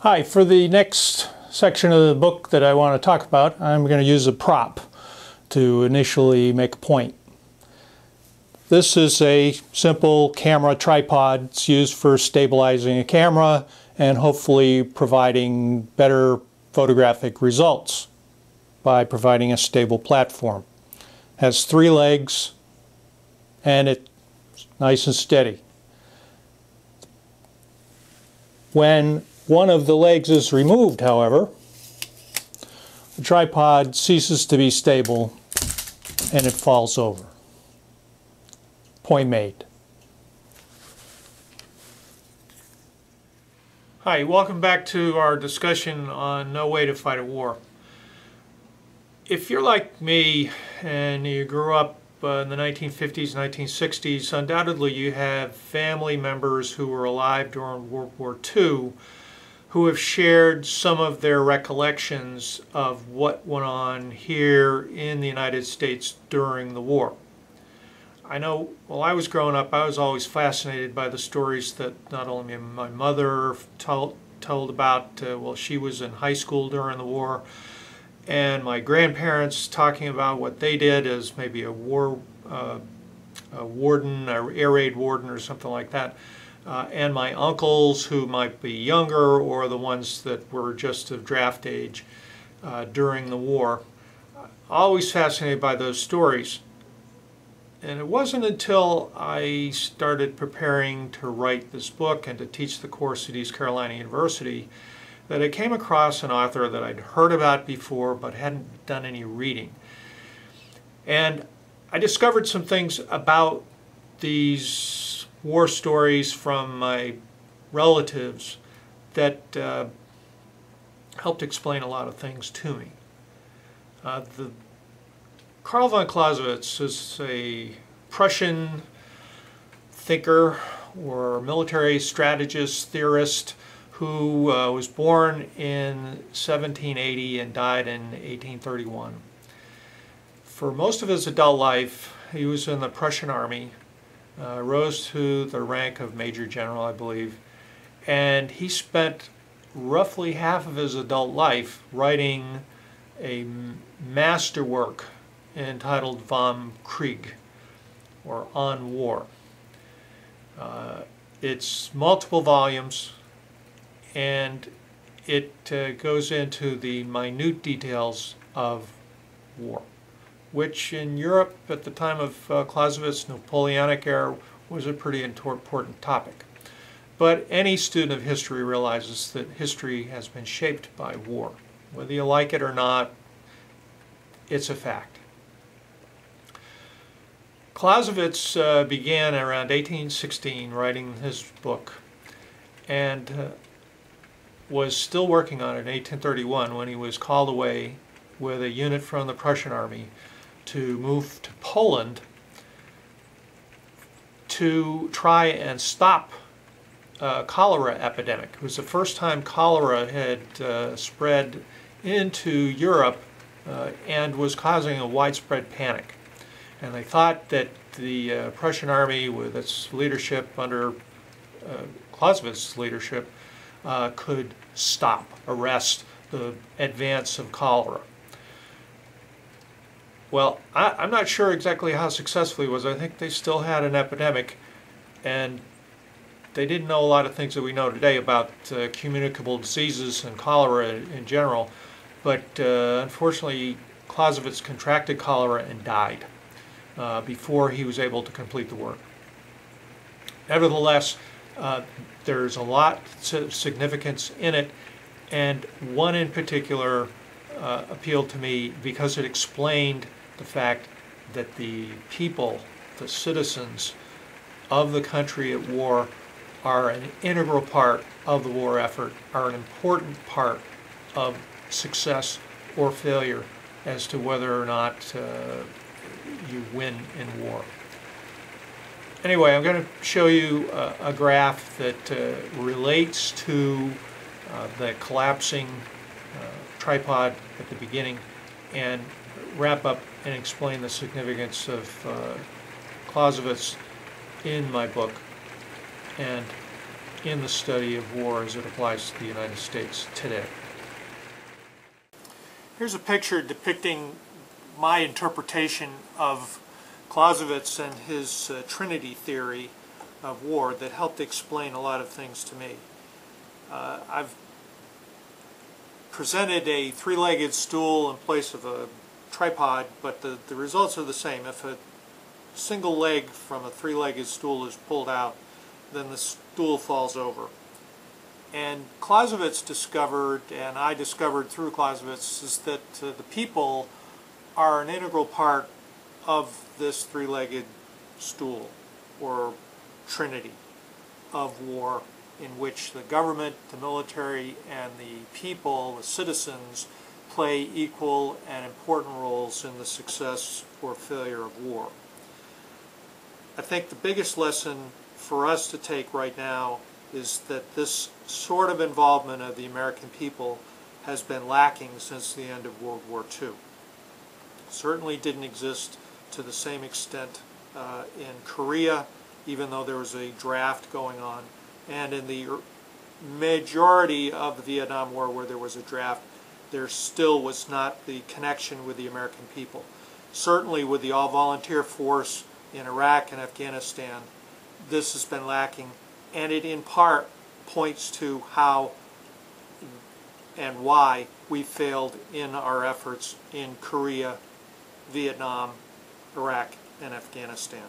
Hi, for the next section of the book that I want to talk about, I'm going to use a prop to initially make a point. This is a simple camera tripod. It's used for stabilizing a camera and hopefully providing better photographic results by providing a stable platform. It has 3 legs and it's nice and steady. When one of the legs is removed, however, the tripod ceases to be stable and it falls over. Point made. Hi, welcome back to our discussion on No Way to Fight a War. If you're like me and you grew up in the 1950s, 1960s, undoubtedly you have family members who were alive during World War II who have shared some of their recollections of what went on here in the United States during the war. I know while I was growing up, I was always fascinated by the stories that not only my mother told about while she was in high school during the war, and my grandparents talking about what they did as maybe a war warden, or air raid warden or something like that. And my uncles who might be younger or the ones that were just of draft age during the war. Always fascinated by those stories. And it wasn't until I started preparing to write this book and to teach the course at East Carolina University that I came across an author that I'd heard about before but hadn't done any reading. And I discovered some things about these war stories from my relatives that helped explain a lot of things to me. Karl von Clausewitz is a Prussian thinker or military strategist, theorist, who was born in 1780 and died in 1831. For most of his adult life, he was in the Prussian army, rose to the rank of Major General, I believe, and he spent roughly half of his adult life writing a masterwork entitled Vom Krieg, or On War. It's multiple volumes, and it goes into the minute details of war, which in Europe at the time of Clausewitz, Napoleonic era, was a pretty important topic. But any student of history realizes that history has been shaped by war. Whether you like it or not, it's a fact. Clausewitz began around 1816 writing his book and was still working on it in 1831 when he was called away with a unit from the Prussian army to move to Poland to try and stop cholera epidemic. It was the first time cholera had spread into Europe and was causing a widespread panic. And they thought that the Prussian army, with its leadership under Clausewitz's leadership, could stop, arrest the advance of cholera. Well, I'm not sure exactly how successful he was. I think they still had an epidemic, and they didn't know a lot of things that we know today about communicable diseases and cholera in general. But unfortunately, Clausewitz contracted cholera and died before he was able to complete the work. Nevertheless, there's a lot of significance in it, and one in particular appealed to me because it explained the fact that the people, the citizens of the country at war, are an integral part of the war effort, are an important part of success or failure as to whether or not you win in war. Anyway, I'm going to show you a graph that relates to the collapsing tripod at the beginning and wrap up and explain the significance of Clausewitz in my book. And in the study of war as it applies to the United States today. Here's a picture depicting my interpretation of Clausewitz and his Trinity theory of war that helped explain a lot of things to me. I've presented a three-legged stool in place of a tripod, but the results are the same. If a single leg from a three-legged stool is pulled out, then the stool falls over. And Clausewitz discovered, and I discovered through Clausewitz, is that the people are an integral part of this three-legged stool, or trinity of war, in which the government, the military, and the people, the citizens, play equal and important roles in the success or failure of war. I think the biggest lesson for us to take right now is that this sort of involvement of the American people has been lacking since the end of World War II. Certainly didn't exist to the same extent in Korea, even though there was a draft going on, and in the majority of the Vietnam War where there was a draft, there still was not the connection with the American people. Certainly with the all-volunteer force in Iraq and Afghanistan, this has been lacking, and it in part points to how and why we failed in our efforts in Korea, Vietnam, Iraq, and Afghanistan.